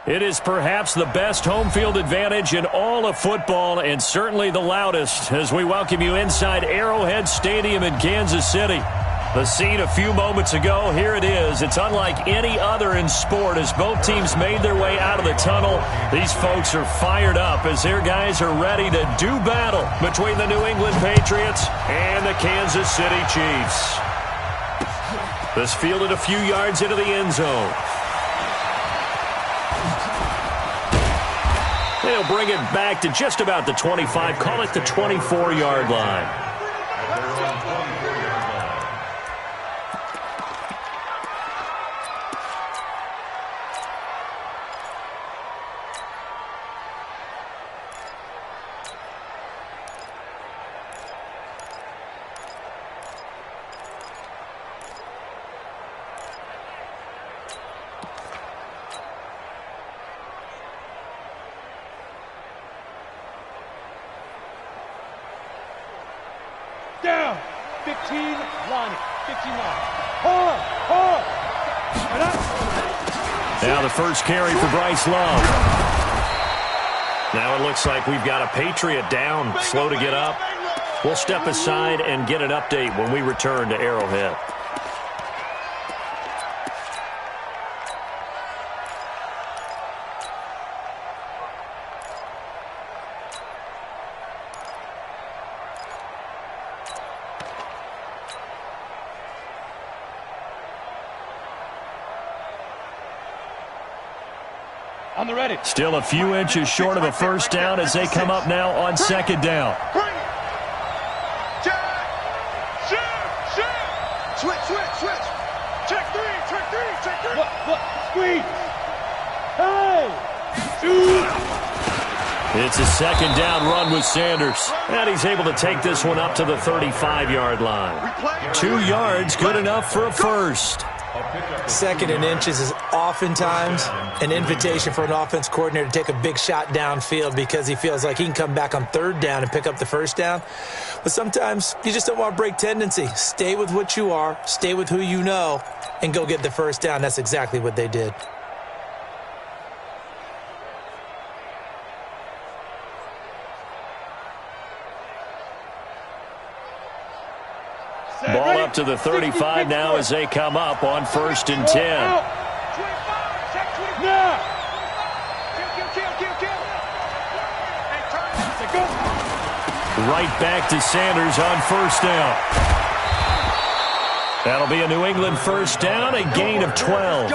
It is perhaps the best home field advantage in all of football and certainly the loudest as we welcome you inside Arrowhead Stadium in Kansas City. The scene a few moments ago, here it is. It's unlike any other in sport as both teams made their way out of the tunnel. These folks are fired up as their guys are ready to do battle between the New England Patriots and the Kansas City Chiefs. This fielded a few yards into the end zone. They'll bring it back to just about the 25. Call it the 24-yard line. Down. 15, line it. 15 line. Now the first carry for Bryce Love. Now it looks like we've got a Patriot down, slow to get up. We'll step aside and get an update when we return to Arrowhead. On the ready. Still a few inches short of a first down as they come up now on second down. Switch. Check three. Look, squeeze. Hey. Shoot. It's a second down run with Sanders. And he's able to take this one up to the 35-yard line. 2 yards, good enough for a first. Second and inches is oftentimes an invitation for an offense coordinator to take a big shot downfield because he feels like he can come back on third down and pick up the first down. But sometimes you just don't want to break tendency. Stay with what you are, stay with who you know, and go get the first down. That's exactly what they did. Ball up to the 35 now as they come up on 1st and 10. Right back to Sanders on 1st down. That'll be a New England first down, a gain of 12.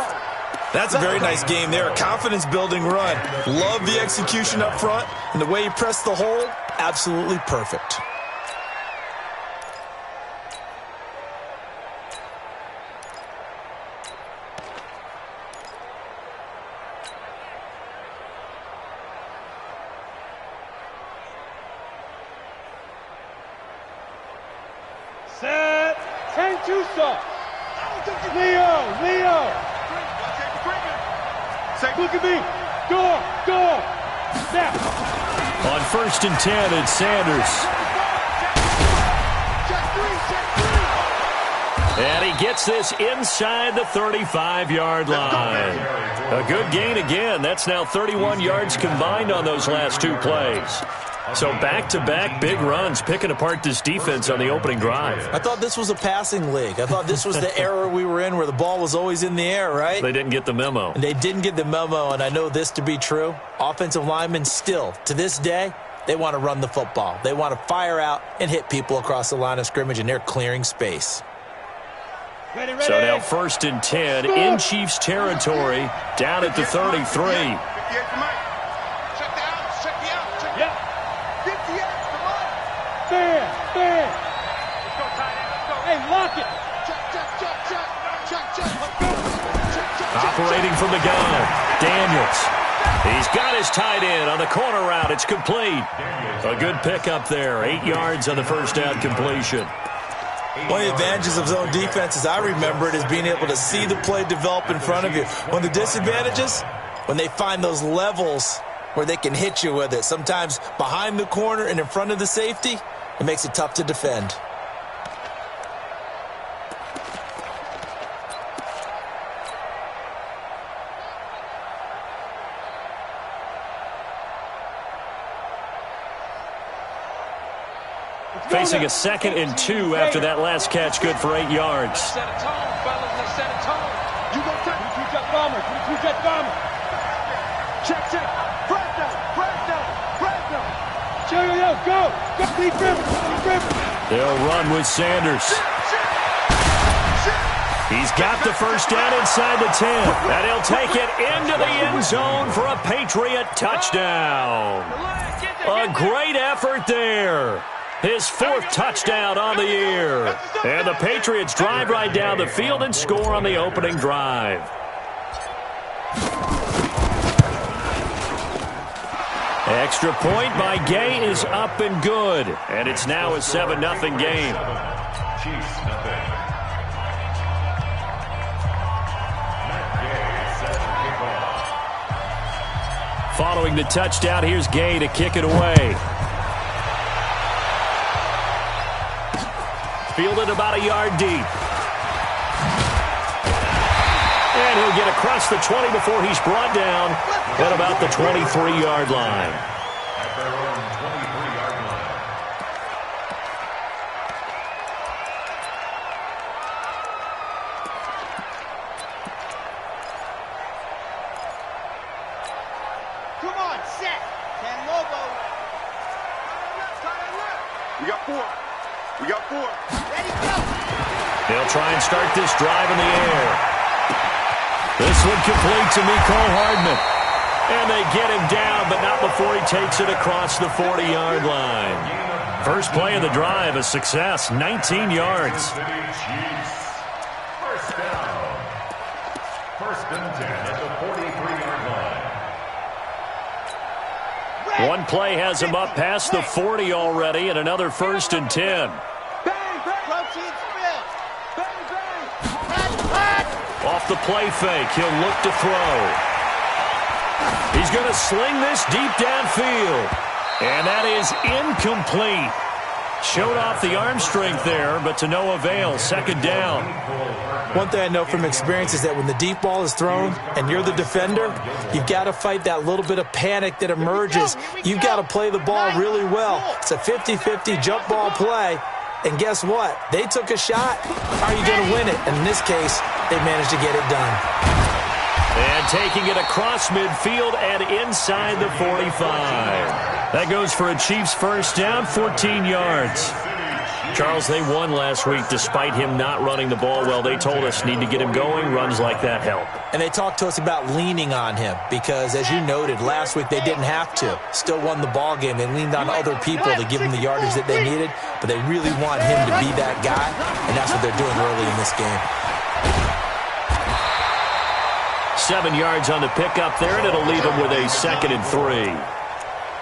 That's a very nice game there. A confidence-building run. Love the execution up front, and the way he pressed the hole, absolutely perfect. Set. 10-2 stop. Leo. Look at me. Go. Snap. On 1st and 10, it's Sanders. And he gets this inside the 35-yard line. A good gain again. That's now 31 yards combined on those last 2 plays. So back-to-back big runs, picking apart this defense on the opening drive. I thought this was a passing league. I thought this was the era we were in where the ball was always in the air, right? They didn't get the memo. And they didn't get the memo, and I know this to be true. Offensive linemen still, to this day, they want to run the football. They want to fire out and hit people across the line of scrimmage, and they're clearing space. Ready. So now 1st and 10 in Chiefs territory, down at the 33. Stand. Hey, lock it. Operating from the gun, Daniels. He's got his tight end on the corner route. It's complete. A good pickup there. 8 yards on the first down completion. One of the advantages of zone defense, as I remember it, is being able to see the play develop in front of you. One of the disadvantages, when they find those levels where they can hit you with it. Sometimes behind the corner and in front of the safety, it makes it tough to defend. facing a 2nd and 2 after that last catch, good for 8 yards. Set a tone, fellas. Let's set a tone. You go touch. 23 jet bomber. 23 jet bomber. Check. Press down. Yo, go. Deep river. They'll run with Sanders. He's got the first down inside the 10. And he'll take it into the end zone for a Patriot touchdown. A great effort there. His 4th touchdown on the year. And the Patriots drive right down the field and score on the opening drive. Extra point by Gay is up and good. And it's now a 7-0 game. Following the touchdown, here's Gay to kick it away. Fielded about a yard deep. And he'll get across the 20 before he's brought down at about the 23-yard line. Come on, set. Can Lobo. We got 4. Ready, go. They'll try and start this drive in the air. This one complete to Mecole Hardman. And they get him down, but not before he takes it across the 40-yard line. First play of the drive, a success, 19 yards. First down. 1st and 10 at the 43-yard line. One play has him up past the 40 already, and another 1st and 10. Protein spill. Off the play fake, he'll look to throw. He's going to sling this deep downfield. And that is incomplete. Showed off the arm strength there, but to no avail. 2nd down. One thing I know from experience is that when the deep ball is thrown and you're the defender, you've got to fight that little bit of panic that emerges. You've got to play the ball really well. It's a 50-50 jump ball play. And guess what? They took a shot. How are you going to win it? And in this case, they managed to get it done. And taking it across midfield and inside the 45. That goes for a Chiefs first down, 14 yards. Charles, they won last week despite him not running the ball well. They told us need to get him going. Runs like that help. And they talked to us about leaning on him because, as you noted, last week they didn't have to. Still won the ball game. They leaned on other people to give them the yardage that they needed, but they really want him to be that guy, and that's what they're doing early in this game. 7 yards on the pickup there, and it'll leave him with a 2nd and 3.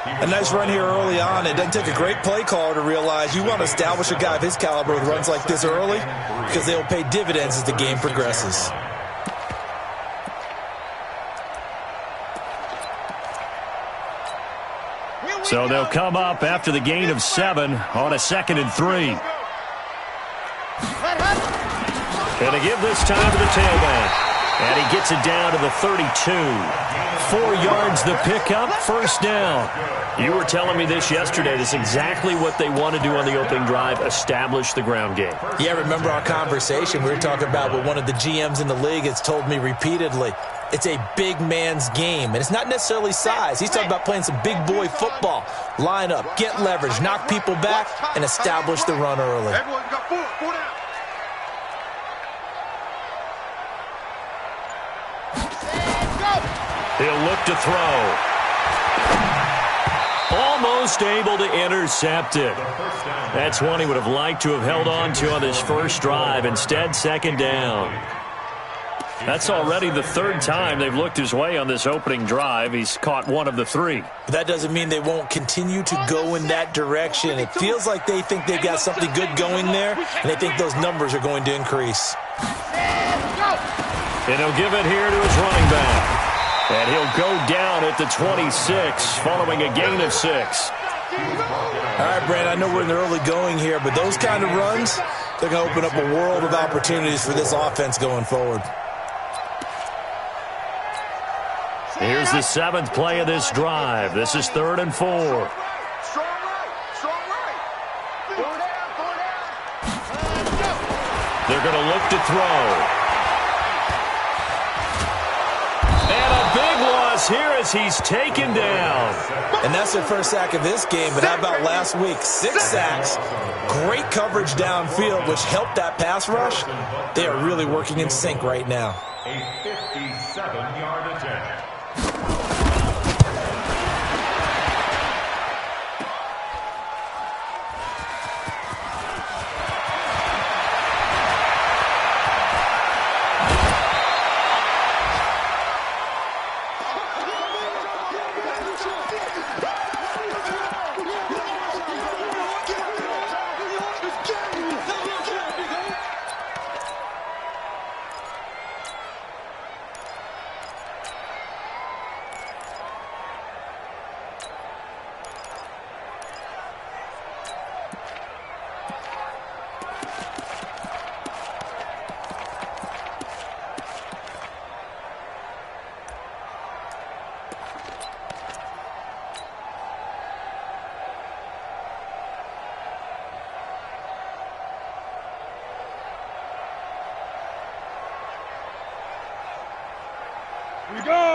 A nice run here early on. It doesn't take a great play caller to realize you want to establish a guy of his caliber with runs like this early because they will pay dividends as the game progresses. So they'll come up after the gain of 7 on a 2nd and 3. And to give this time to the tailback. And he gets it down to the 32. 4 yards the pickup, first down. You were telling me this yesterday. This is exactly what they want to do on the opening drive, establish the ground game. Yeah, remember our conversation? We were talking about what one of the GMs in the league has told me repeatedly. It's a big man's game, and it's not necessarily size. He's talking about playing some big boy football. Line up, get leverage, knock people back, and establish the run early. Everyone got 4 down. He'll look to throw. Almost able to intercept it. That's one he would have liked to have held on to on his first drive. Instead, 2nd down. That's already the 3rd time they've looked his way on this opening drive. He's caught 1 of the 3. But that doesn't mean they won't continue to go in that direction. It feels like they think they've got something good going there, and they think those numbers are going to increase. And he'll give it here to his running back. And he'll go down at the 26 following a gain of 6. All right, Brand, I know we're in the early going here, but those kind of runs, they're going to open up a world of opportunities for this offense going forward. Here's the 7th play of this drive. This is 3rd and 4. Strong right. They're going to look to throw. And a big loss here as he's taken down. And that's their first sack of this game, but how about last week? 6 sacks, great coverage downfield, which helped that pass rush. They are really working in sync right now. A 57-yard attempt.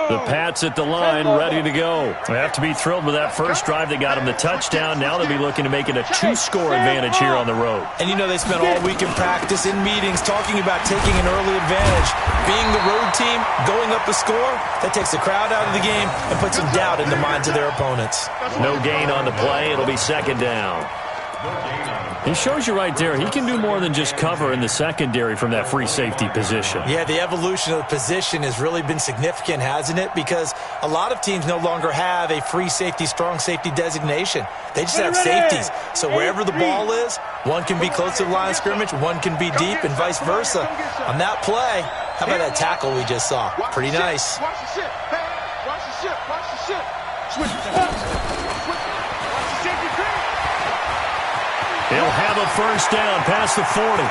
The Pats at the line, ready to go. They have to be thrilled with that first drive that got them the touchdown. Now they'll be looking to make it a 2-score advantage here on the road. And you know they spent all week in practice, in meetings, talking about taking an early advantage. Being the road team, going up a score, that takes the crowd out of the game and puts some doubt in the minds of their opponents. No gain on the play. It'll be second down. He shows you right there, he can do more than just cover in the secondary from that free safety position. Yeah, the evolution of the position has really been significant, hasn't it? Because a lot of teams no longer have a free safety, strong safety designation. They just have safeties. So wherever the ball is, one can be close to the line of scrimmage, one can be deep, and vice versa. On that play, how about that tackle we just saw? Pretty nice. Watch the shit. Watch the shit. Watch the shit. Switch. Watch the safety cream. He'll have a first down past the 40.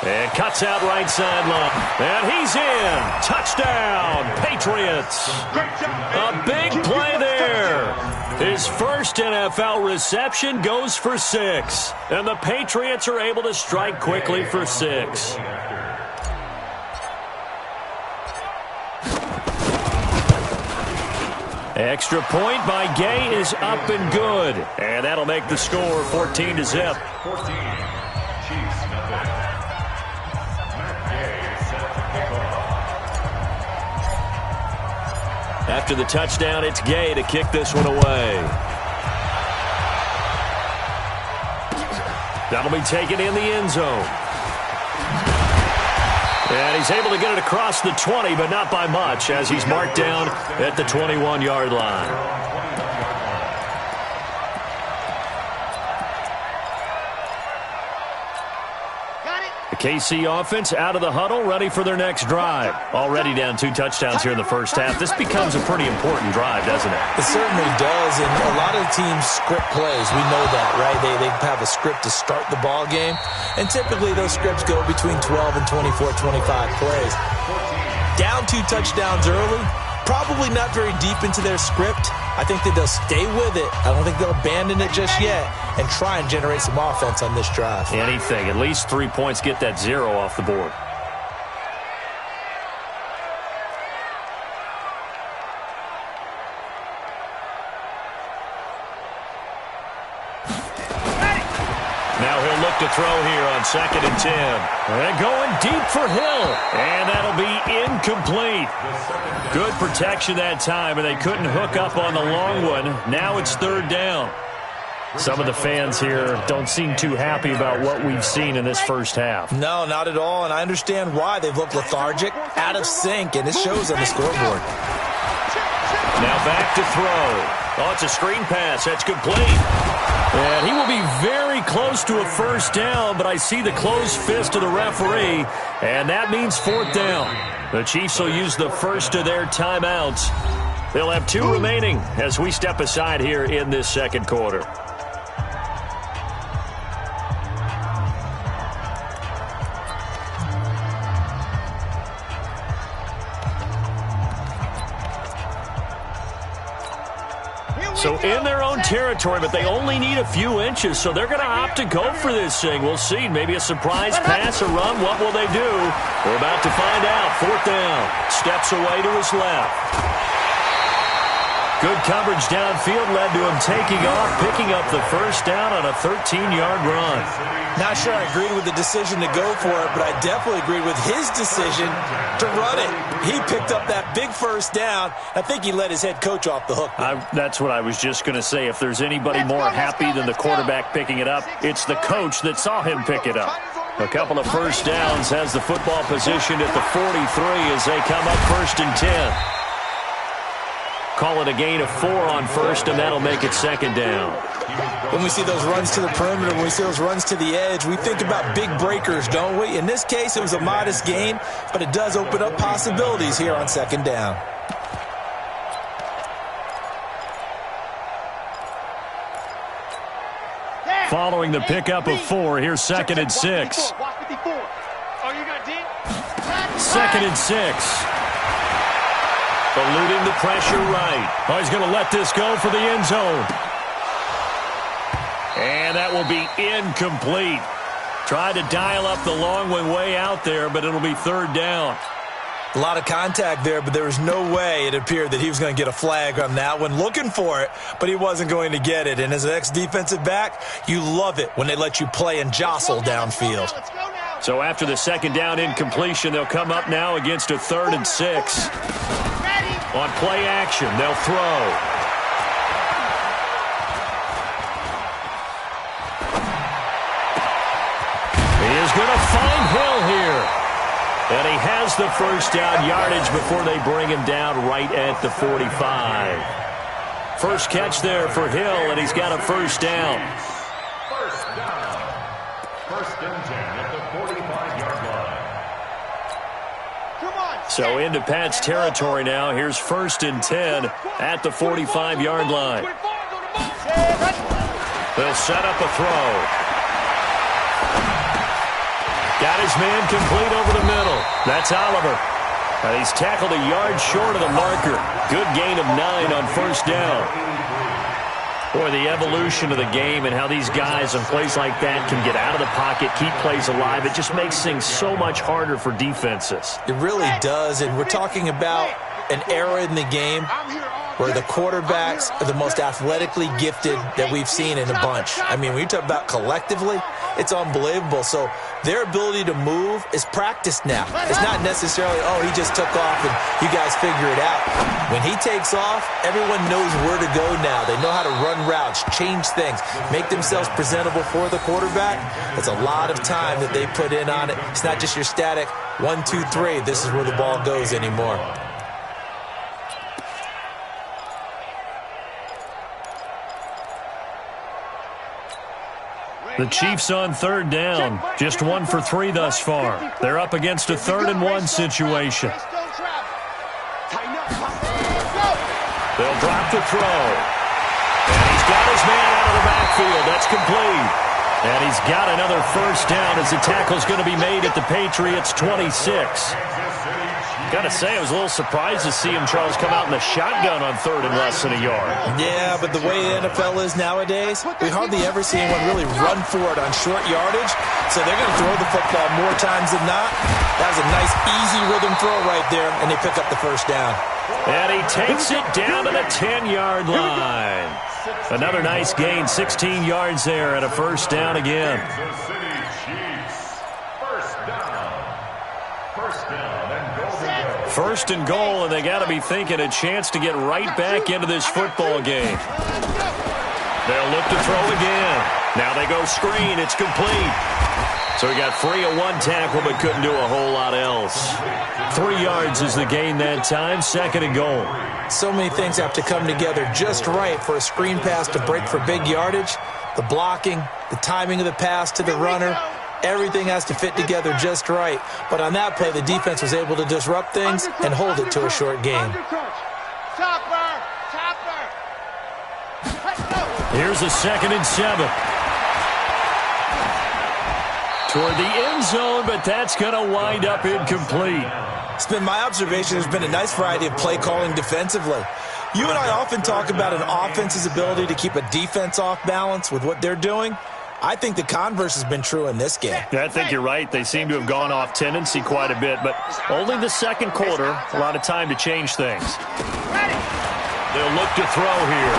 And cuts out right sideline. And he's in. Touchdown, Patriots. A big play there. His first NFL reception goes for 6. And the Patriots are able to strike quickly for 6. Extra point by Gay is up and good. And that'll make the score 14-0. 14. Chiefs nothing. Matt Gay set to kick off. After the touchdown, it's Gay to kick this one away. That'll be taken in the end zone. And he's able to get it across the 20, but not by much, as he's marked down at the 21-yard line. The KC offense out of the huddle, ready for their next drive. Already down 2 touchdowns here in the first half. This becomes a pretty important drive, doesn't it? It certainly does, and a lot of teams script plays. We know that, right? They have a script to start the ball game, and typically those scripts go between 12 and 24, 25 plays. Down 2 touchdowns early, probably not very deep into their script. I think that they'll stay with it. I don't think they'll abandon it just yet and try and generate some offense on this drive. Anything. At least 3 points, get that 0 off the board. Now he'll look to throw here on 2nd and 10. And going deep for Hill. And that'll be incomplete. Good protection that time, and they couldn't hook up on the long one. Now it's 3rd down. Some of the fans here don't seem too happy about what we've seen in this first half. No, not at all, and I understand why. They've looked lethargic, out of sync, and it shows on the scoreboard. Now back to throw. Oh, it's a screen pass. That's complete. And he will be very close to a first down, but I see the closed fist of the referee, and that means 4th down. The Chiefs will use the first of their timeouts. They'll have 2 remaining as we step aside here in this second quarter. So in their own territory, but they only need a few inches, so they're going to opt to go for this thing. We'll see. Maybe a surprise pass or run. What will they do? We're about to find out. 4th down. Steps away to his left. Good coverage downfield led to him taking off, picking up the first down on a 13-yard run. Not sure I agreed with the decision to go for it, but I definitely agreed with his decision to run it. He picked up that big first down. I think he let his head coach off the hook. That's what I was just going to say. If there's anybody more happy than the quarterback picking it up, it's the coach that saw him pick it up. A couple of first downs has the football positioned at the 43 as they come up 1st and 10. Call it a gain of 4 on first, and that'll make it 2nd down. When we see those runs to the perimeter, when we see those runs to the edge, we think about big breakers, don't we? In this case, it was a modest gain, but it does open up possibilities here on 2nd down. Following the pickup of 4, here's 2nd and 6. 2nd and 6. Eluding the pressure right. Oh, he's going to let this go for the end zone. And that will be incomplete. Tried to dial up the long one way out there, but it'll be 3rd down. A lot of contact there, but there was no way it appeared that he was going to get a flag on that one. Looking for it, but he wasn't going to get it. And as an ex-defensive back, you love it when they let you play and jostle downfield. So after the 2nd down incompletion, they'll come up now against a 3rd and 6. On play action, they'll throw. He is going to find Hill here. And he has the first down yardage before they bring him down right at the 45. First catch there for Hill, and he's got a first down. First down. 1st and 10 at the 45-yard line. So into Pat's territory now. Here's 1st and 10 at the 45-yard line. They'll set up a throw. Got his man complete over the middle. That's Oliver. And he's tackled a yard short of the marker. Good gain of 9 on 1st down. Boy, the evolution of the game and how these guys in plays like that can get out of the pocket, keep plays alive, it just makes things so much harder for defenses. It really does, and we're talking about an era in the game where the quarterbacks are the most athletically gifted that we've seen in a bunch. I mean, when you talk about collectively, it's unbelievable. So their ability to move is practiced now. It's not necessarily, oh, he just took off and you guys figure it out. When he takes off, everyone knows where to go now. They know how to run routes, change things, make themselves presentable for the quarterback. It's a lot of time that they put in on it. It's not just your static 1, 2, 3, this is where the ball goes anymore. The Chiefs on 3rd down. Just 1 for 3 thus far. They're up against a 3rd and 1 situation. They'll drop the throw. And he's got his man out of the backfield. That's complete. And he's got another first down as the tackle's going to be made at the Patriots' 26. Got to say, I was a little surprised to see him, Charles, come out in the shotgun on 3rd and less than a yard. Yeah, but the way the NFL is nowadays, we hardly ever see anyone really run for it on short yardage. So they're going to throw the football more times than not. That was a nice, easy rhythm throw right there, and they pick up the first down. And he takes it down to the 10-yard line. Another nice gain, 16 yards there, and a first down again. First and goal, and they got to be thinking a chance to get right back into this football game. They'll look to throw again. Now they go screen. It's complete. So he got free of 1 tackle, but couldn't do a whole lot else. 3 yards is the gain that time. 2nd and goal. So many things have to come together just right for a screen pass to break for big yardage. The blocking, the timing of the pass to the runner, everything has to fit together just right. But on that play, the defense was able to disrupt things and hold it to a short game. Here's a 2nd and 7. Toward the end zone, but that's going to wind up incomplete. It's been my observation. There's been a nice variety of play calling defensively. You and I often talk about an offense's ability to keep a defense off balance with what they're doing. I think the converse has been true in this game. Yeah, I think you're right. They seem to have gone off tendency quite a bit, but only the second quarter, a lot of time to change things. They'll look to throw here.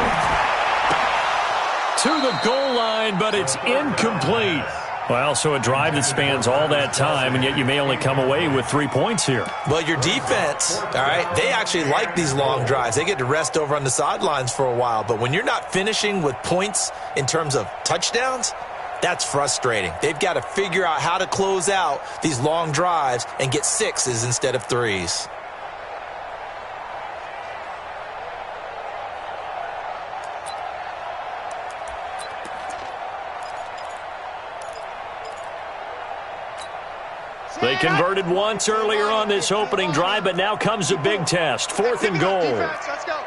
To the goal line, but it's incomplete. Well, so a drive that spans all that time, and yet you may only come away with 3 points here. Well, your defense, all right, they actually like these long drives. They get to rest over on the sidelines for a while. But when you're not finishing with points in terms of touchdowns, that's frustrating. They've got to figure out how to close out these long drives and get 6s instead of 3s. They converted once earlier on this opening drive, but now comes a big test. 4th and goal. Let's go.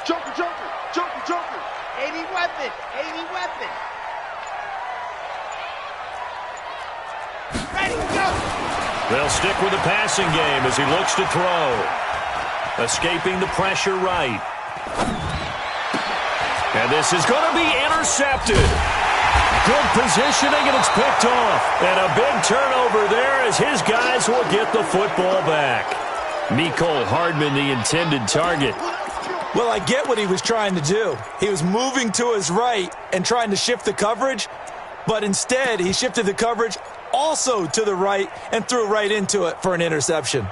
Joker, Joker, Joker, Joker. 80 weapon, 80 weapon. Ready, go. They'll stick with the passing game as he looks to throw. Escaping the pressure right. And this is going to be intercepted. Good positioning, and it's picked off. And a big turnover there as his guys will get the football back. Mecole Hardman, the intended target. Well, I get what he was trying to do. He was moving to his right and trying to shift the coverage, but instead he shifted the coverage also to the right and threw right into it for an interception.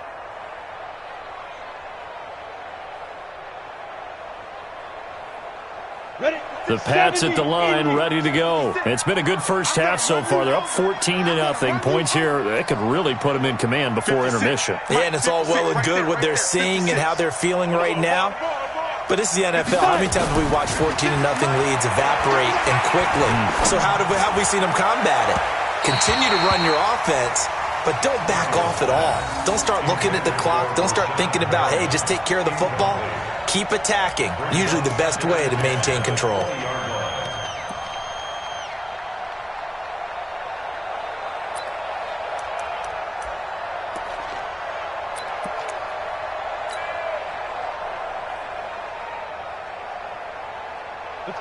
The Pats at the line, ready to go. It's been a good first half so far. They're up 14-0. Points here, they could really put them in command before intermission. Yeah, and it's all well and good what they're seeing and how they're feeling right now. But this is the NFL. How many times have we watched 14-0 leads evaporate and quickly? So how have we seen them combat it? Continue to run your offense, but don't back off at all. Don't start looking at the clock. Don't start thinking about, hey, just take care of the football. Keep attacking. Usually the best way to maintain control.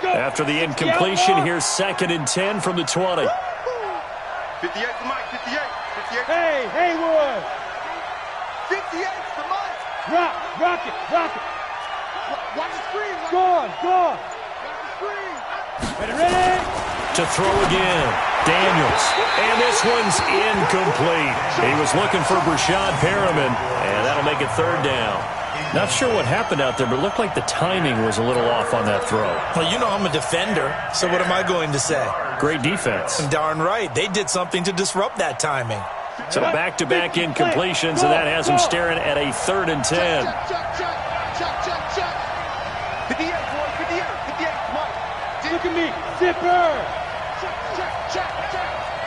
After the incompletion, here's 2nd and 10 from the 20. 58 to Mike, 58. 58. Hey, Haywood. 58 to Mike. Rock it. Watch the screen. Gone. Watch the screen. Ready. To throw again, Daniels. And this one's incomplete. He was looking for Brashad Perriman, and that'll make it 3rd down. Not sure what happened out there, but it looked like the timing was a little off on that throw. Well, you know I'm a defender, so what am I going to say? Great defense. Darn right. They did something to disrupt that timing. So back-to-back incompletions, and that has him staring at a 3rd and 10. Check. 58, boy, 58, Mike. Look at me. Zipper. Check.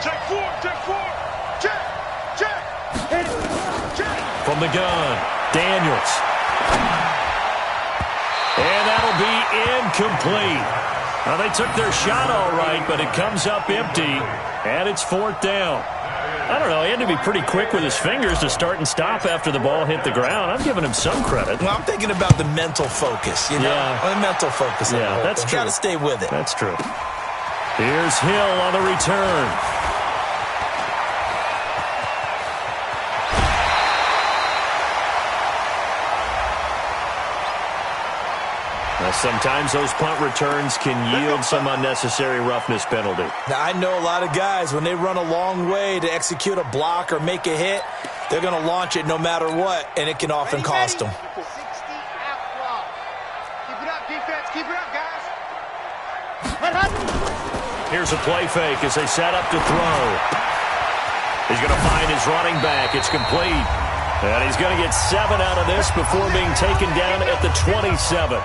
Check 4. Check. Hit it. From the gun, Daniels. And that'll be incomplete. Now, they took their shot all right, but it comes up empty, and it's 4th down. I don't know, he had to be pretty quick with his fingers to start and stop after the ball hit the ground. I'm giving him some credit. Well, I'm thinking about the mental focus, you know? Yeah. The mental focus. Yeah, that's true. Got to stay with it. That's true. Here's Hill on the return. Now, sometimes those punt returns can yield some unnecessary roughness penalty. Now, I know a lot of guys, when they run a long way to execute a block or make a hit, they're going to launch it no matter what, and it can often cost them. 60 out block. Keep it up, defense. Keep it up, guys. Here's a play fake as they set up to throw. He's going to find his running back. It's complete. And he's going to get 7 out of this before being taken down at the 27.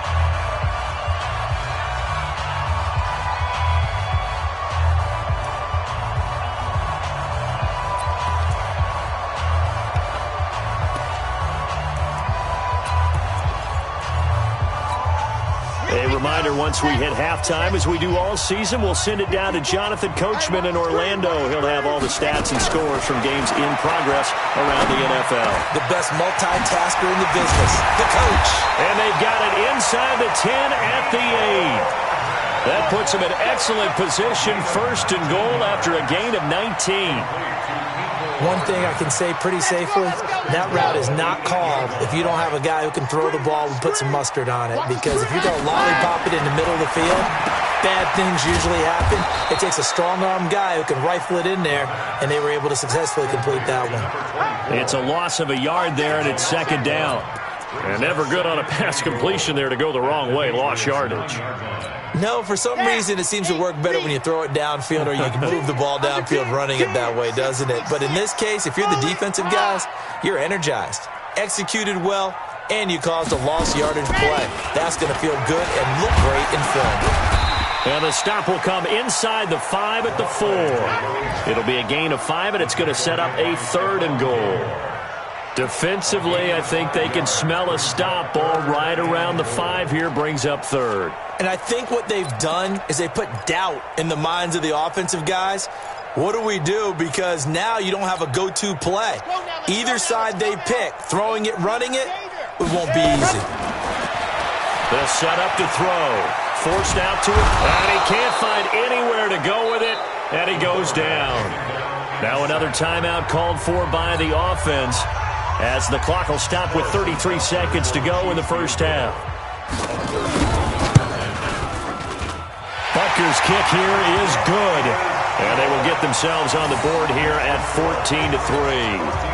A reminder, once we hit halftime, as we do all season, we'll send it down to Jonathan Coachman in Orlando. He'll have all the stats and scores from games in progress around the NFL. The best multitasker in the business, the coach. And they've got it inside the 10 at the 8. That puts them in excellent position, first and goal after a gain of 19. One thing I can say pretty safely, that route is not called if you don't have a guy who can throw the ball and put some mustard on it. Because if you're going to lollipop it in the middle of the field, bad things usually happen. It takes a strong-arm guy who can rifle it in there, and they were able to successfully complete that one. It's a loss of a yard there, and it's second down. And never good on a pass completion there to go the wrong way. Lost yardage. No, for some reason it seems to work better when you throw it downfield or you can move the ball downfield running it that way, doesn't it? But in this case, if you're the defensive guys, you're energized, executed well, and you caused a lost yardage play. That's going to feel good and look great in film. And the stop will come inside the 5 at the 4. It'll be a gain of 5, and it's going to set up a third and goal. Defensively, I think they can smell a stop. Ball right around the 5 here, brings up third. And I think what they've done is they put doubt in the minds of the offensive guys. What do we do? Because now you don't have a go-to play. Either side they pick, throwing it, running it, it won't be easy. The setup to throw. Forced out to it, and he can't find anywhere to go with it, and he goes down. Now another timeout called for by the offense, as the clock will stop with 33 seconds to go in the first half. Butker's kick here is good, and they will get themselves on the board here at 14-3.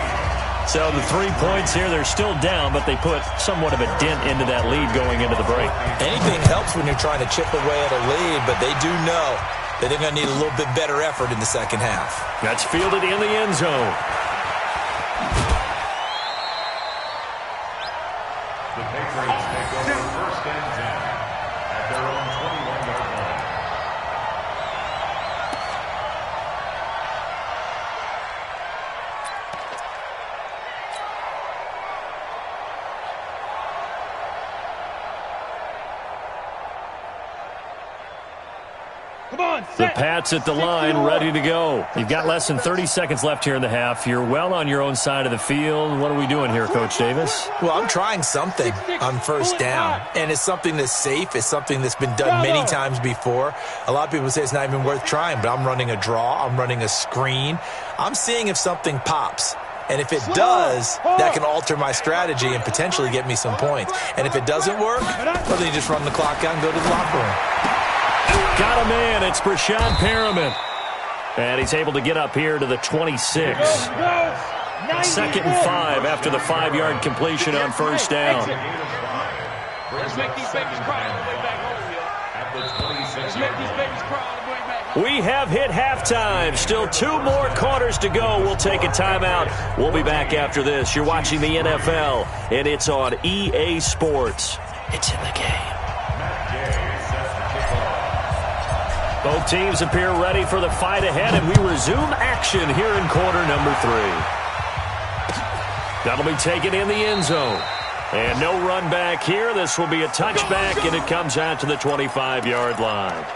So the 3 points here, they're still down, but they put somewhat of a dent into that lead going into the break. Anything helps when you're trying to chip away at a lead, but they do know that they're going to need a little bit better effort in the second half. That's fielded in the end zone. The Patriots take over first and 10 at their own 21-yard line. Come on, The Pats at the line, ready to go. You've got less than 30 seconds left here in the half. You're well on your own side of the field. What are we doing here, Coach Davis? Well, I'm trying something on first down, and it's something that's safe. It's something that's been done many times before. A lot of people say it's not even worth trying, but I'm running a draw. I'm running a screen. I'm seeing if something pops. And if it does, that can alter my strategy and potentially get me some points. And if it doesn't work, well, then you just run the clock out and go to the locker room. Got a man. It's Brashad Perriman. And he's able to get up here to the 26. Second and 5 after the 5-yard completion on first down. Let's make these babies cry on the way back home, yo. At the 26. Let's make these babies cry on the way back home. We have hit halftime. Still 2 more quarters to go. We'll take a timeout. We'll be back after this. You're watching the NFL, and it's on EA Sports. It's in the game. Both teams appear ready for the fight ahead, and we resume action here in quarter number 3. That'll be taken in the end zone. And no run back here. This will be a touchback, and it comes out to the 25-yard line.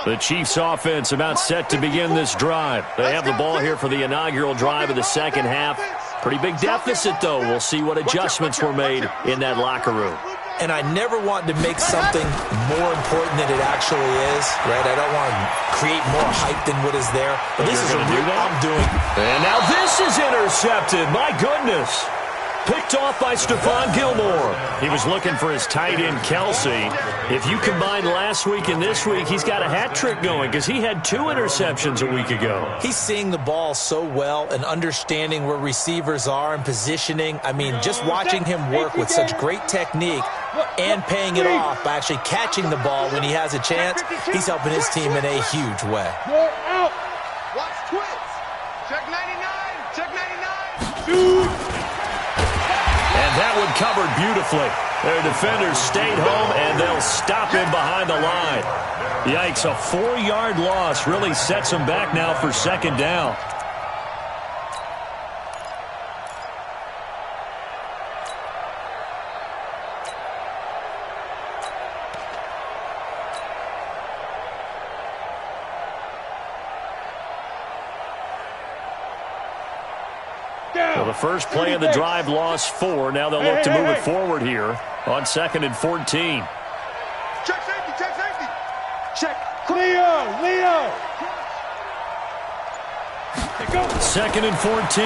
The Chiefs offense about set to begin this drive. They have the ball here for the inaugural drive of the second half. Pretty big deficit, though. We'll see what adjustments were made in that locker room. And I never want to make something more important than it actually is, right? I don't want to create more hype than what is there. But this is what I'm doing. And now this is intercepted. My goodness. Picked off by Stephon Gilmore. He was looking for his tight end, Kelsey. If you combine last week and this week, he's got a hat trick going because he had 2 interceptions a week ago. He's seeing the ball so well and understanding where receivers are and positioning. I mean, just watching him work with such great technique and paying it off by actually catching the ball when he has a chance, he's helping his team in a huge way. You're out. Watch twits. Check 99. Check 99. Dude. And that one covered beautifully. Their defenders stayed home, and they'll stop him behind the line. Yikes, a 4-yard loss really sets them back now for second down. Well, the first play of the drive lost 4. Now they'll look to move it forward here on 2nd and 14. Check safety, check safety. Check. Leo. 2nd and 14.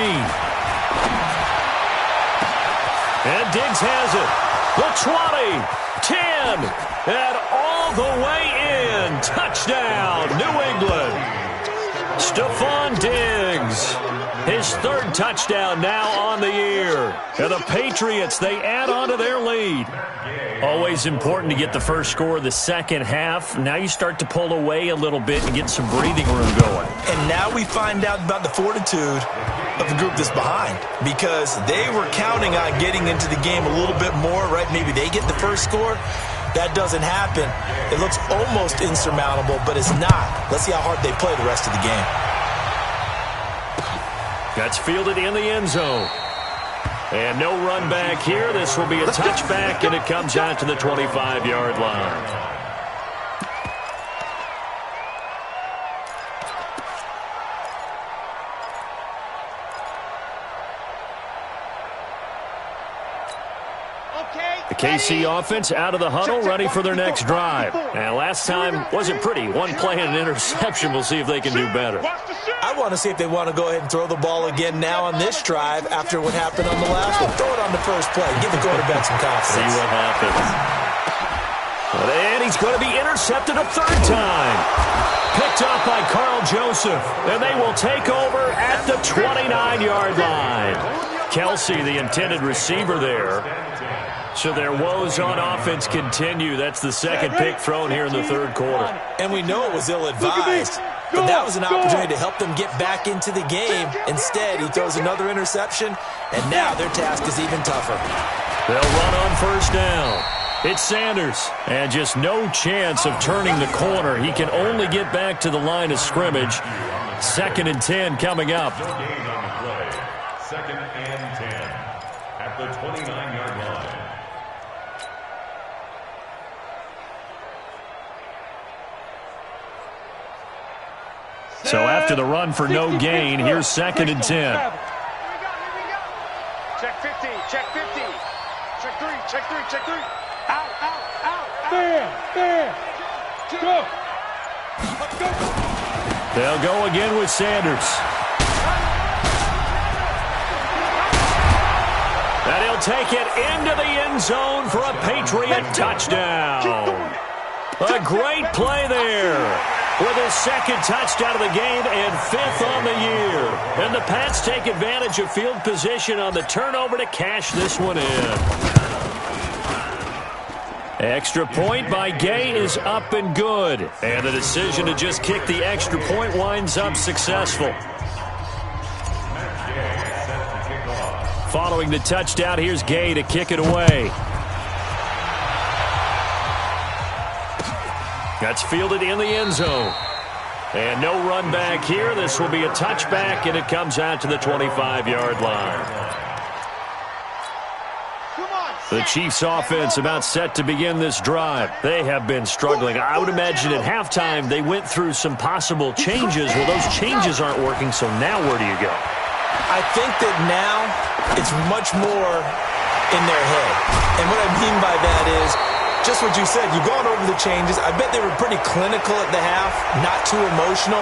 And Diggs has it. The 20, 10, and all the way in. Touchdown, New England. Stephon Diggs, his 3rd touchdown now on the year. And the Patriots, they add on to their lead. Always important to get the first score of the second half. Now you start to pull away a little bit and get some breathing room going. And now we find out about the fortitude of the group that's behind, because they were counting on getting into the game a little bit more, right? Maybe they get the first score. That doesn't happen. It looks almost insurmountable, but it's not. Let's see how hard they play the rest of the game. That's fielded in the end zone. And no run back here. This will be a touchback, and it comes out to the 25-yard line. The KC offense out of the huddle, ready for their next drive. And last time wasn't pretty. One play and an interception. We'll see if they can do better. I want to see if they want to go ahead and throw the ball again now on this drive after what happened on the last one. Throw it on the first play. Give the quarterback some confidence. See what happens. And he's going to be intercepted a 3rd time. Picked up by Carl Joseph. And they will take over at the 29-yard line. Kelsey, the intended receiver there. So their woes on offense continue. That's the 2nd pick thrown here in the 3rd quarter. And we know it was ill-advised, but that was an opportunity to help them get back into the game. Instead, he throws another interception, and now their task is even tougher. They'll run on 1st down. It's Sanders, and just no chance of turning the corner. He can only get back to the line of scrimmage. 2nd and 10 coming up. 2nd and 10 at the 29-yard line. So after the run for no gain, here's 2nd and 10. Check 15, check 15. Check 3, check 3, check 3. Out. There. Go. They'll go again with Sanders. And he'll take it into the end zone for a Patriot touchdown. A great play there. With his 2nd touchdown of the game and 5th on the year. And the Pats take advantage of field position on the turnover to cash this one in. Extra point by Gay is up and good. And the decision to just kick the extra point winds up successful. Following the touchdown, here's Gay to kick it away. That's fielded in the end zone. And no run back here. This will be a touchback, and it comes out to the 25-yard line. The Chiefs offense about set to begin this drive. They have been struggling. I would imagine at halftime they went through some possible changes. Well, those changes aren't working, so now where do you go? I think that now it's much more in their head. And what I mean by that is just what you said. You've gone over the changes. I bet they were pretty clinical at the half, not too emotional.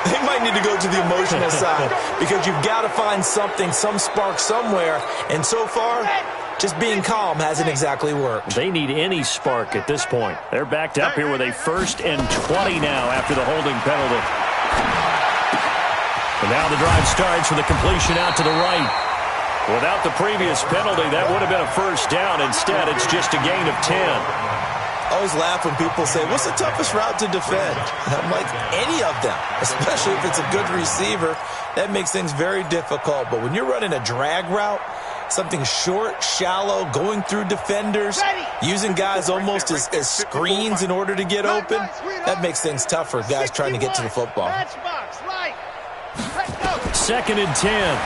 They might need to go to the emotional side because you've got to find something, some spark somewhere. And so far, just being calm hasn't exactly worked. They need any spark at this point. They're backed up here with a 1st and 20 now after the holding penalty. And now the drive starts with a completion out to the right. Without the previous penalty, that would have been a 1st down. Instead, it's just a gain of 10. I always laugh when people say, what's the toughest route to defend? And I'm like, any of them, especially if it's a good receiver. That makes things very difficult. But when you're running a drag route, Something short, shallow, going through defenders, using guys almost as screens in order to get open. That makes things tough for guys trying to get to the football. 2nd and 10.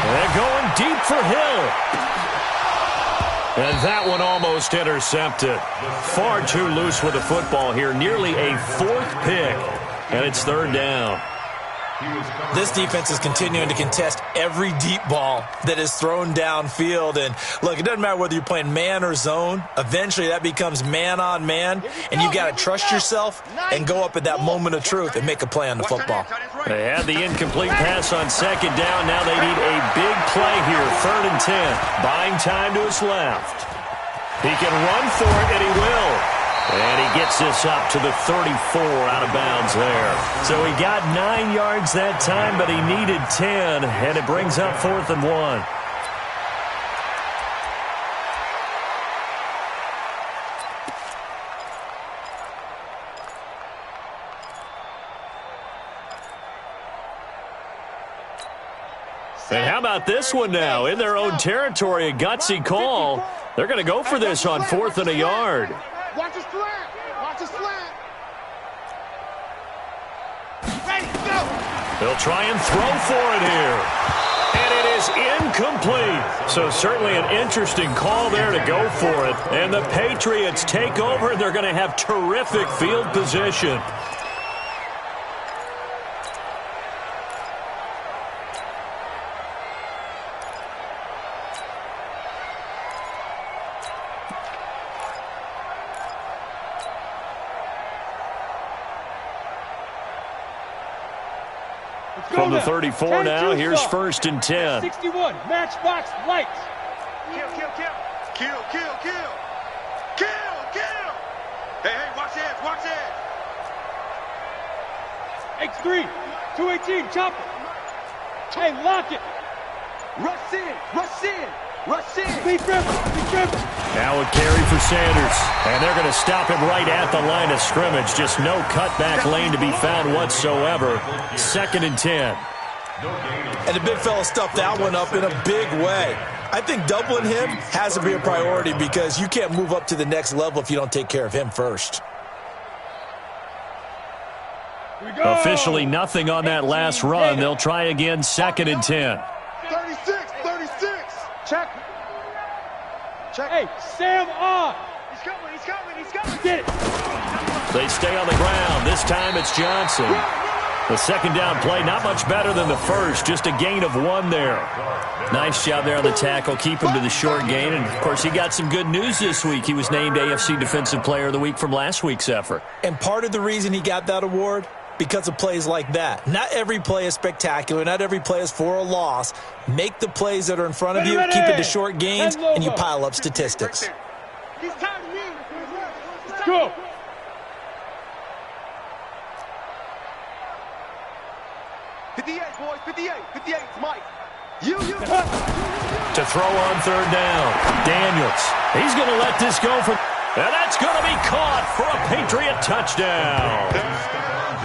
They're going deep for Hill. And that one almost intercepted. Far too loose with the football here. Nearly a 4th pick. And it's 3rd down. This defense is continuing to contest every deep ball that is thrown downfield. And look, it doesn't matter whether you're playing man or zone. Eventually that becomes man on man. And you got to trust yourself and go up at that moment of truth and make a play on the football. They had the incomplete pass on 2nd down. Now they need a big play here. 3rd and 10. Buying time to his left. He can run for it, and he will. And he gets this up to the 34 out of bounds there. So he got 9 yards that time, but he needed 10, and it brings up 4th and 1. And how about this one now? In their own territory, a gutsy call. They're going to go for this on 4th and a yard. Watch a slant. Watch a slant. Ready, go. They'll try and throw for it here. And it is incomplete. So certainly an interesting call there to go for it. And the Patriots take over. They're going to have terrific field position. From the 34 now, here's 1st and 10. 61, matchbox lights. Kill, kill, kill. Kill, kill, kill. Kill, kill. Hey, watch that, watch that. X3, 218, chop it. Hey, lock it. Rush in, rush in, rush in. Be careful, be careful. Now a carry for Sanders. And they're going to stop him right at the line of scrimmage. Just no cutback lane to be found whatsoever. 2nd and 10. And the big fella stuffed that one up in a big way. I think doubling him has to be a priority because you can't move up to the next level if you don't take care of him first. Officially nothing on that last run. They'll try again, 2nd and 10. 36, 36. Check. Check. Hey, Sam on. He's coming, he's coming, he's coming. Get it. They stay on the ground. This time it's Johnson. The 2nd down play, not much better than the first. Just a gain of 1 there. Nice job there on the tackle. Keep him to the short gain. And, of course, he got some good news this week. He was named AFC Defensive Player of the Week from last week's effort. And part of the reason he got that award, because of plays like that. Not every play is spectacular. Not every play is for a loss. Make the plays that are in front of you, keep it to short gains, and you pile up statistics. He's tired of you. Let's go. Boys, 58, 58, Mike. You. To throw on 3rd down. Daniels. He's going to let this go for... And that's going to be caught for a Patriot touchdown.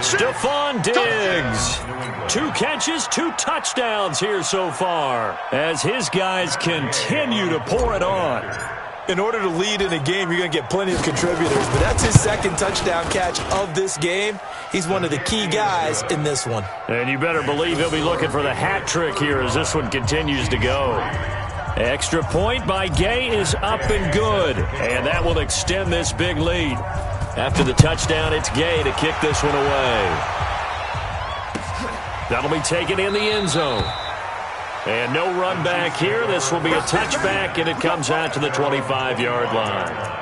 Stephon Diggs. 2 catches, 2 touchdowns here so far as his guys continue to pour it on. In order to lead in a game, you're going to get plenty of contributors, but that's his 2nd touchdown catch of this game. He's one of the key guys in this one. And you better believe he'll be looking for the hat trick here as this one continues to go. Extra point by Gay is up and good, and that will extend this big lead. After the touchdown, it's Gay to kick this one away. That'll be taken in the end zone. And no run back here. This will be a touchback, and it comes out to the 25-yard line.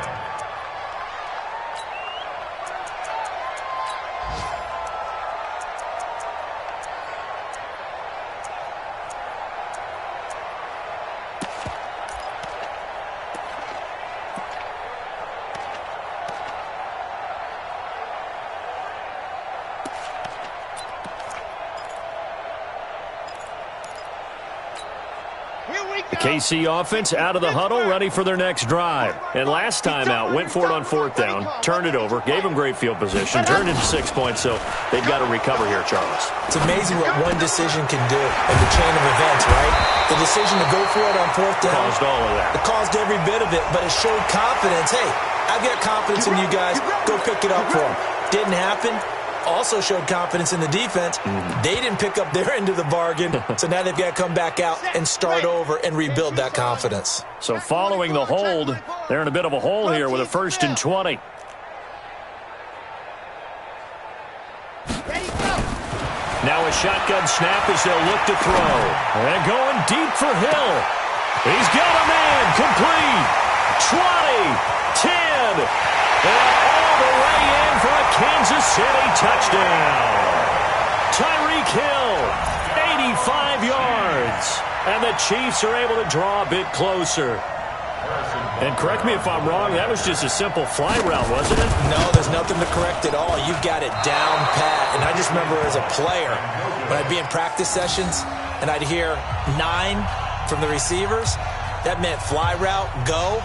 Here we The KC offense out of the huddle, ready for their next drive. And last time out, went for it on 4th down, turned it over, gave them great field position, turned into 6 points, so they've got to recover here, Charles. It's amazing what one decision can do in the chain of events, right? The decision to go for it on 4th down. Caused all of that. It caused every bit of it, but it showed confidence. Hey, I've got confidence in you guys. Go pick it up for them. Didn't happen. Also showed confidence in the defense. They didn't pick up their end of the bargain, so now they've got to come back out and start over and rebuild that confidence. So following the hold, they're in a bit of a hole here with a 1st and 20. Now a shotgun snap as they'll look to throw. And going deep for Hill. He's got a man. Complete. 20, 10, and all the way in for a Kansas City touchdown. Tyreek Hill, 85 yards. And the Chiefs are able to draw a bit closer. And correct me if I'm wrong, that was just a simple fly route, wasn't it? No, there's nothing to correct at all. You've got it down pat. And I just remember as a player, when I'd be in practice sessions and I'd hear 9 from the receivers, that meant fly route, go,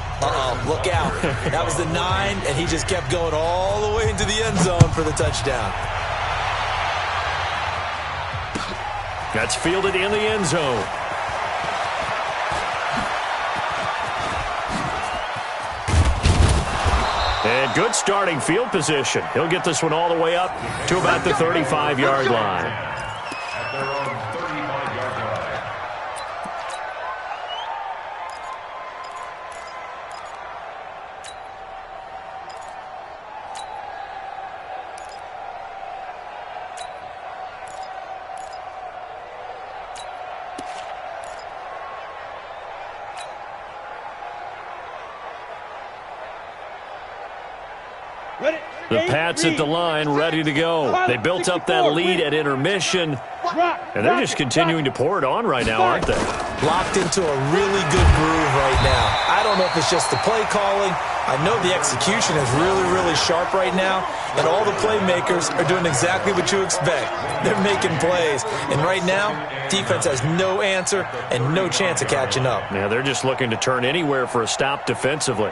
look out. That was the 9, and he just kept going all the way into the end zone for the touchdown. That's fielded in the end zone. And good starting field position. He'll get this one all the way up to about the 35-yard line. At their own 35-yard line. The Pats at the line, ready to go. They built up that lead at intermission, and they're just continuing to pour it on right now, aren't they? Locked into a really good groove right now. I don't know if it's just the play calling. I know the execution is really, really sharp right now, and all the playmakers are doing exactly what you expect. They're making plays, and right now, defense has no answer and no chance of catching up. Yeah, they're just looking to turn anywhere for a stop defensively.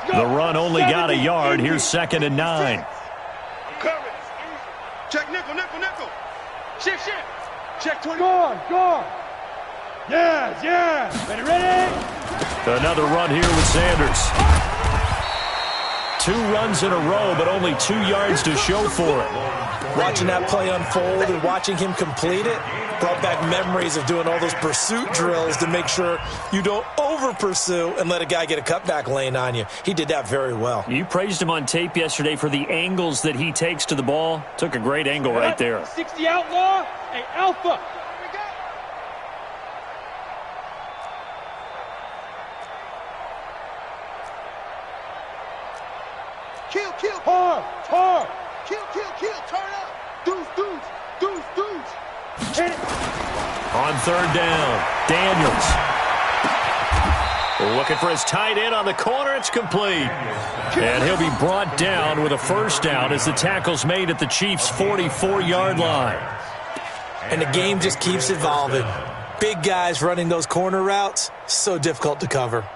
The run only got a yard. Here's 2nd and 9. Coverage. Check nickel, nickel, nickel. Shift, shift. Check 20. Go. Yes. Ready? Another run here with Sanders. 2 runs in a row, but only 2 yards to show for it. Watching that play unfold and watching him complete it brought back memories of doing all those pursuit drills to make sure you don't over-pursue and let a guy get a cutback lane on you. He did that very well. You praised him on tape yesterday for the angles that he takes to the ball. Took a great angle right there. 60 outlaw, a alpha. Kill. Hard. Kill. Turn up. Deuce. Hit it. On 3rd down, Daniels. Looking for his tight end on the corner. It's complete. And he'll be brought down with a 1st down as the tackle's made at the Chiefs' 44-yard line. And the game just keeps evolving. Big guys running those corner routes, so difficult to cover.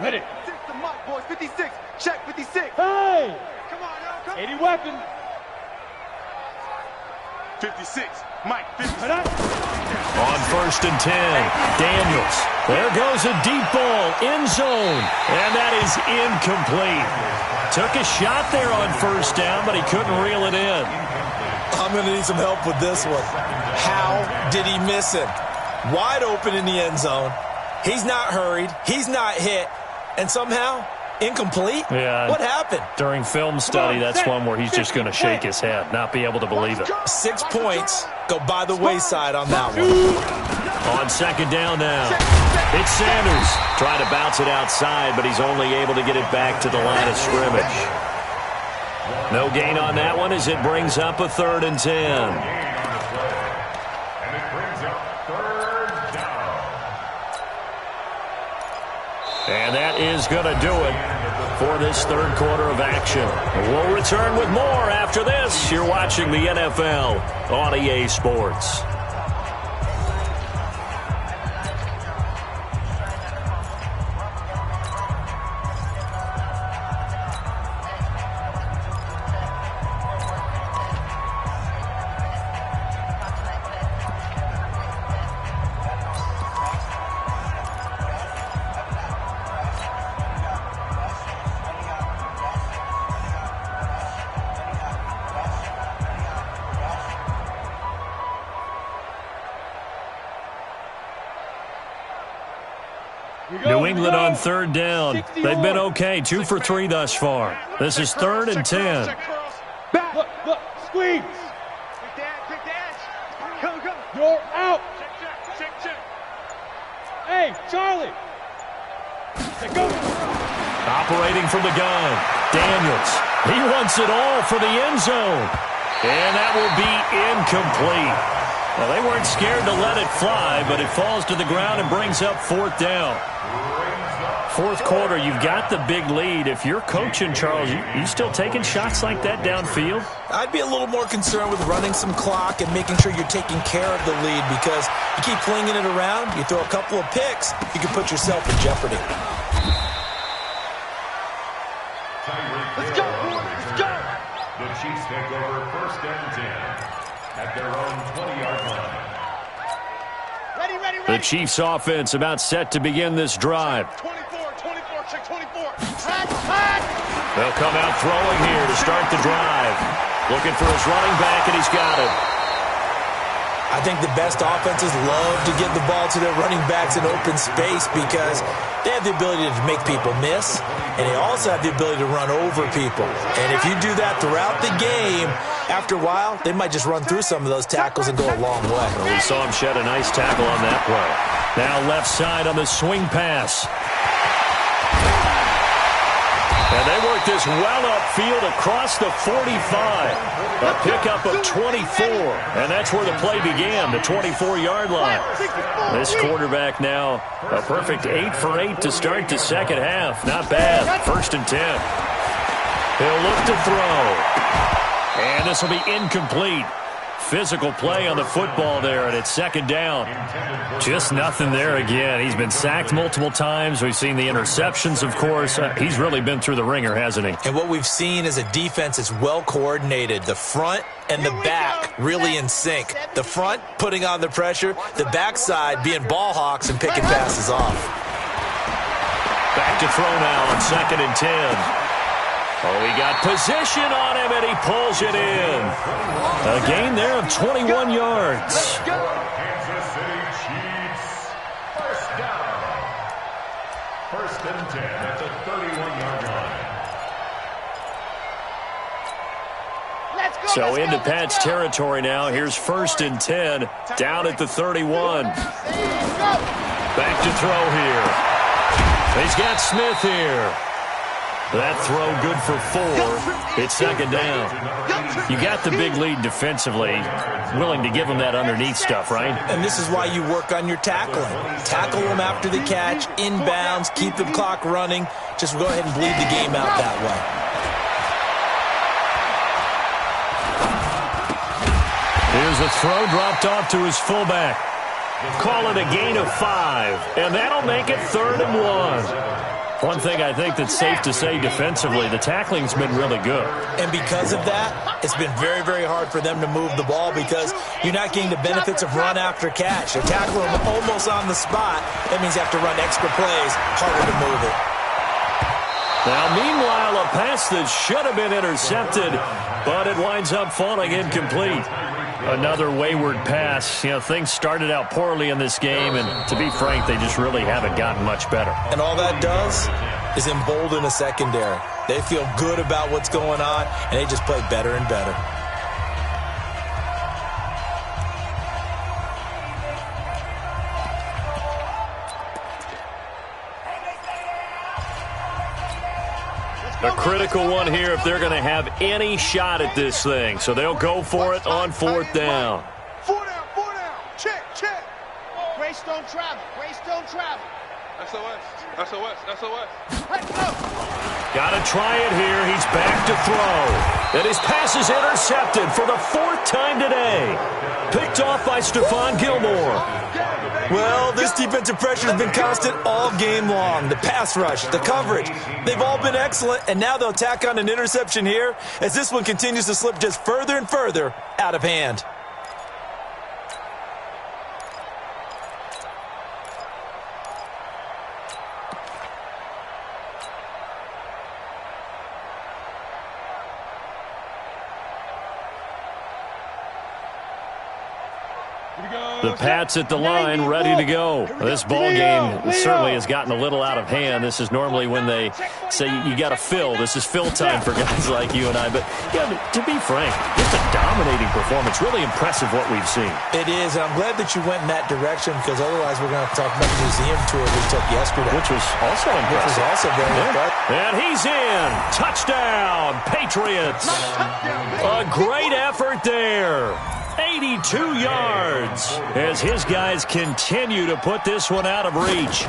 Ready. 6 to Mike, boys. 56. Check 56. Hey! Come on, y'all. Come on. 80 weapon. 56. Mike, 56. On 1st and 10, Daniels. There goes a deep ball, end zone, and that is incomplete. Took a shot there on 1st down, but he couldn't reel it in. I'm going to need some help with this one. How did he miss it? Wide open in the end zone. He's not hurried. He's not hit. And somehow, incomplete? Yeah. What happened? During film study, that's one where he's just going to shake his head, not be able to believe it. 6 points go by the wayside on that one. On 2nd down now, it's Sanders. Trying to bounce it outside, but he's only able to get it back to the line of scrimmage. No gain on that one as it brings up a 3rd and 10. And it brings up 3rd down. And that is going to do it for this third quarter of action. We'll return with more after this. You're watching the NFL on EA Sports. New England on third down. They've been okay, 2 for 3 thus far. This is 3rd and 10. Back. Look. Squeeze. Quick dash. Go. You're out. Check. Hey, Charlie. Go. Operating from the gun. Daniels. He wants it all for the end zone. And that will be incomplete. Well, they weren't scared to let it fly, but it falls to the ground and brings up 4th down. Fourth quarter, you've got the big lead. If you're coaching, Charles, you still taking shots like that downfield? I'd be a little more concerned with running some clock and making sure you're taking care of the lead, because you keep flinging it around, you throw a couple of picks, you can put yourself in jeopardy. Let's go, boys. Let's go. The Chiefs take over 1st and 10 at their own 20-yard line. Ready. The Chiefs offense about set to begin this drive. 24, check 24. They'll come out throwing here to start the drive. Looking for his running back, and he's got it. I think the best offenses love to give the ball to their running backs in open space because they have the ability to make people miss, and they also have the ability to run over people. And if you do that throughout the game, after a while, they might just run through some of those tackles and go a long way. Well, we saw him shed a nice tackle on that play. Now left side on the swing pass. And they work this well upfield across the 45. A pickup of 24. And that's where the play began, the 24-yard line. This quarterback now a perfect 8 for 8 to start the second half. Not bad. 1st and 10. He'll look to throw. And this will be incomplete. Physical play on the football there, and it's 2nd down. Just nothing there again. He's been sacked multiple times. We've seen the interceptions, of course. He's really been through the ringer, hasn't he? And what we've seen is a defense that's well coordinated. The front and the back really in sync. The front putting on the pressure, the backside being ball hawks and picking passes off. Back to throw now on 2nd and 10. Oh, he got position on him, and he pulls it in. A gain there of 21 yards. Kansas City Chiefs, 1st down. 1st and 10 at the 31-yard line. So into Pat's territory now. Here's 1st and 10 down at the 31. Back to throw here. He's got Smith here. That throw good for 4. It's 2nd down. You got the big lead defensively. Willing to give them that underneath stuff, right? And this is why you work on your tackling. Tackle them after the catch, inbounds, keep the clock running. Just go ahead and bleed the game out that way. Here's a throw dropped off to his fullback. Call it a gain of 5, and that'll make it 3rd and 1. One thing I think that's safe to say defensively, the tackling's been really good. And because of that, it's been very, very hard for them to move the ball because you're not getting the benefits of run after catch. They're tackling them almost on the spot. That means you have to run extra plays, harder to move it. Now, meanwhile, a pass that should have been intercepted, but it winds up falling incomplete. Another wayward pass. You know, things started out poorly in this game, and to be frank, they just really haven't gotten much better. And all that does is embolden a secondary. They feel good about what's going on, and they just play better and better. A critical one here if they're going to have any shot at this thing. So they'll go for it on 4th down. 4 down. Check. Grace don't travel. SOS. SOS. SOS. Got to try it here. He's back to throw. And his pass is intercepted for the 4th time today. Picked off by Stephon Gilmore. Well, this defensive pressure has been constant all game long. The pass rush, the coverage, they've all been excellent, and now they'll tack on an interception here as this one continues to slip just further and further out of hand. The Pats at the line, ready to go. This ball game certainly has gotten a little out of hand. This is normally when they say you got to fill. This is fill time for guys like you and I. But yeah, to be frank, just a dominating performance. Really impressive what we've seen. It is, and I'm glad that you went in that direction because otherwise we're going to have to talk about the museum tour we took yesterday. Which was also impressive. Which was also very impressive. And he's in. Touchdown, Patriots. A great effort there. 82 yards as his guys continue to put this one out of reach.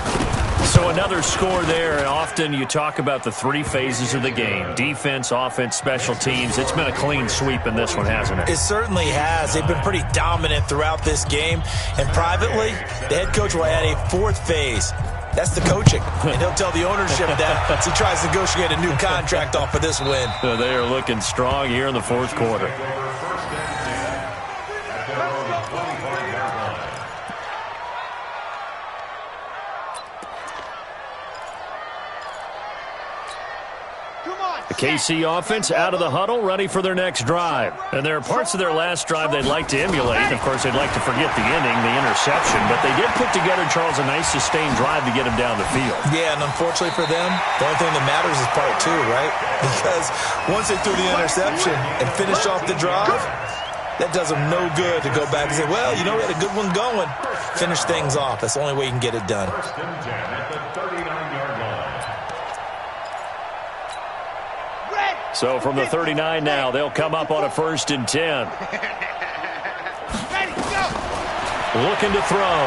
So another score there, and often you talk about the 3 phases of the game. Defense, offense, special teams. It's been a clean sweep in this one, hasn't it? It certainly has. They've been pretty dominant throughout this game. And privately, the head coach will add a 4th phase. That's the coaching. And he'll tell the ownership that as he tries to negotiate a new contract off of this win. They are looking strong here in the 4th quarter. The KC offense out of the huddle, ready for their next drive. And there are parts of their last drive they'd like to emulate. Of course, they'd like to forget the ending, the interception. But they did put together, Charles, a nice sustained drive to get him down the field. Yeah, and unfortunately for them, the only thing that matters is part 2, right? Because once they threw the interception and finished off the drive, that does them no good to go back and say, well, you know, we had a good one going. Finish things off. That's the only way you can get it done. So from the 39 now, they'll come up on a 1st and 10. Looking to throw.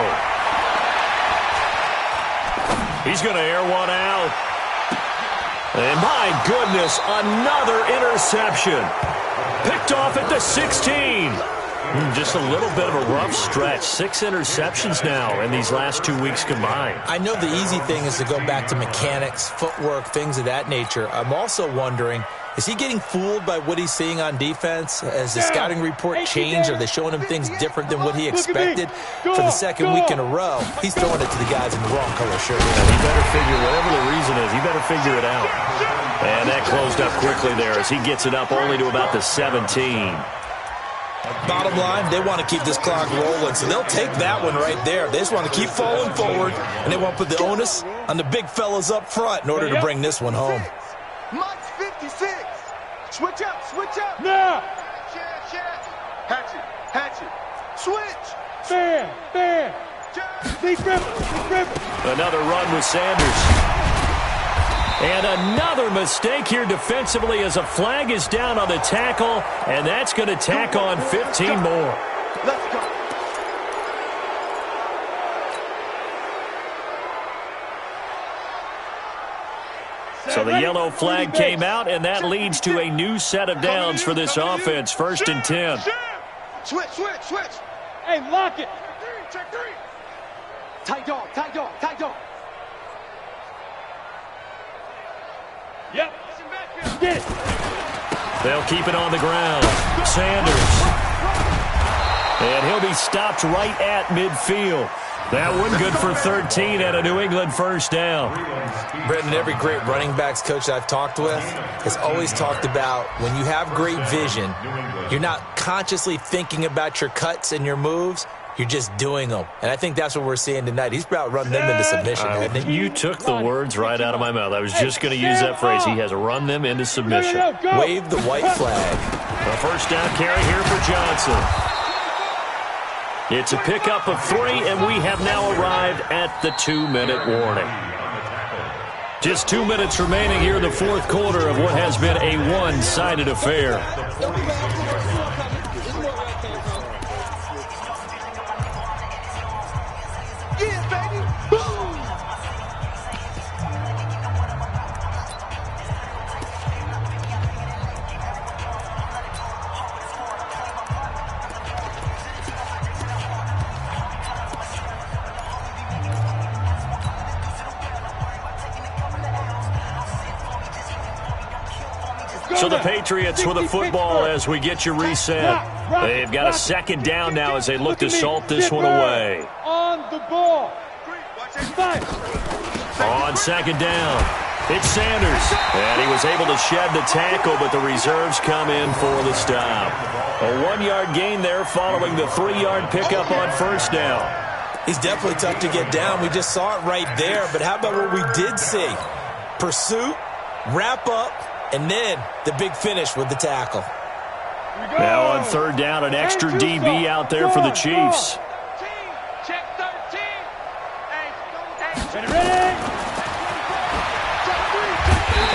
He's going to air one out. And my goodness, another interception. Picked off at the 16. Just a little bit of a rough stretch. 6 interceptions now in these last 2 weeks combined. I know the easy thing is to go back to mechanics, footwork, things of that nature. I'm also wondering, is he getting fooled by what he's seeing on defense? Has the scouting report changed? Are they showing him things different than what he expected? For the 2nd week in a row, he's throwing it to the guys in the wrong color shirt. And he better figure, whatever the reason is, he better figure it out. And that closed up quickly there as he gets it up only to about the 17. Bottom line, they want to keep this clock rolling, so they'll take that one right there. They just want to keep falling forward, and they want to put the onus on the big fellas up front in order to bring this one home. Mike's 56. Switch up, switch up. Now. Hatchet. Switch. Bam. Deep dribble. Another run with Sanders. And another mistake here defensively as a flag is down on the tackle, and that's going to tack on 15 more. Let's go. So the yellow flag came out, and that leads to a new set of downs for this offense. 1st and 10. Switch. Hey, lock it. Check 3. Tight dog. Yep. Get it. They'll keep it on the ground. Sanders. And he'll be stopped right at midfield. That one good for 13 and a New England 1st down. Brendan, every great running backs coach I've talked with has always talked about when you have great vision, you're not consciously thinking about your cuts and your moves. You're just doing them. And I think that's what we're seeing tonight. He's about running them into submission, hasn't he? You took the words right out of my mouth. I was just going to use that phrase. He has run them into submission. Wave the white flag. A 1st down carry here for Johnson. It's a pickup of 3, and we have now arrived at the 2-minute warning. Just 2 minutes remaining here in the 4th quarter of what has been a one-sided affair. So the Patriots with a football as we get you reset. They've got a second down now as they look to salt this one away. On the ball. On second down, it's Sanders. And he was able to shed the tackle, but the reserves come in for the stop. A 1-yard gain there following the 3-yard pickup on first down. He's definitely tough to get down. We just saw it right there. But how about what we did see? Pursuit, wrap up, and then the big finish with the tackle. Now on third down, an extra DB out there for the Chiefs. Check 13. Ready?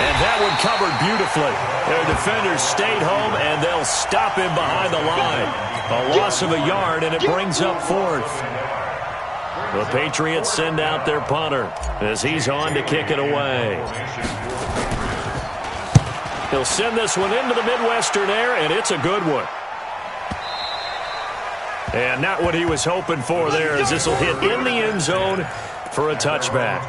And that one covered beautifully. Their defenders stayed home, and they'll stop him behind the line. A loss of a yard, and it brings up fourth. The Patriots send out their punter as he's on to kick it away. He'll send this one into the Midwestern air, and it's a good one. And not what he was hoping for there, as this will hit in the end zone for a touchback.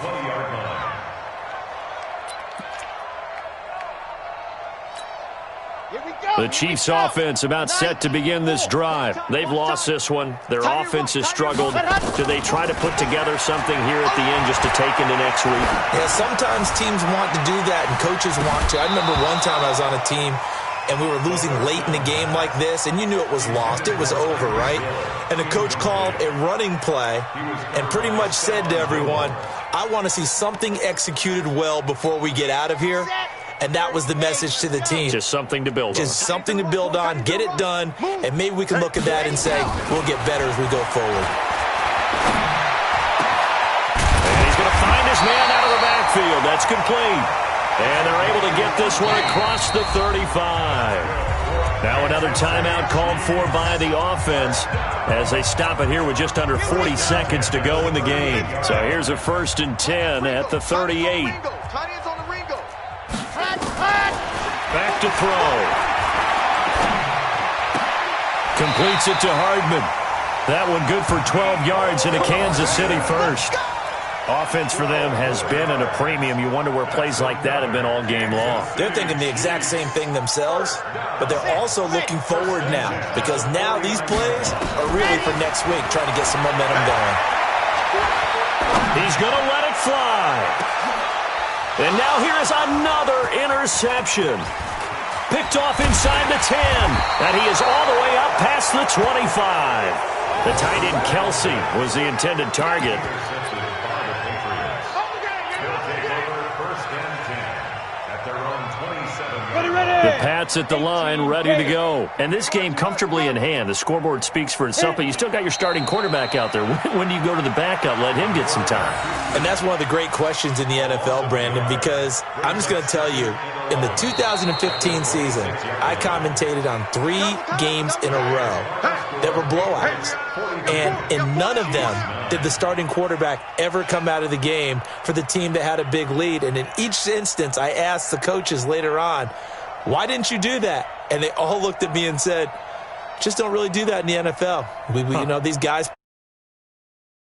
The Chiefs' offense about set to begin this drive. They've lost this one. Their offense has struggled. Do they try to put together something here at the end just to take into next week? Yeah, sometimes teams want to do that and coaches want to. I remember one time I was on a team and we were losing late in the game like this, and you knew it was lost. It was over, right? And the coach called a running play and pretty much said to everyone, I want to see something executed well before we get out of here. And that was the message to the team. Just something to build on. Just something to build on, get it done, and maybe we can look at that and say, we'll get better as we go forward. And he's going to find his man out of the backfield. That's complete. And they're able to get this one across the 35. Now another timeout called for by the offense as they stop it here with just under 40 seconds to go in the game. So here's a 1st and 10 at the 38. Back to throw. Completes it to Hardman. That one good for 12 yards in a Kansas City first. Offense for them has been at a premium. You wonder where plays like that have been all game long. They're thinking the exact same thing themselves, but they're also looking forward now because now these plays are really for next week, trying to get some momentum going. He's going to let it fly. And now here is another interception. Picked off inside the 10. And he is all the way up past the 25. The tight end Kelsey was the intended target. The Pats at the line, ready to go. And this game comfortably in hand. The scoreboard speaks for itself, but you still got your starting quarterback out there. When do you go to the backup? Let him get some time. And that's one of the great questions in the NFL, Brandon, because I'm just going to tell you, in the 2015 season, I commentated on 3 games in a row that were blowouts. And in none of them did the starting quarterback ever come out of the game for the team that had a big lead. And in each instance, I asked the coaches later on, why didn't you do that? And they all looked at me and said, just don't really do that in the NFL. You know, these guys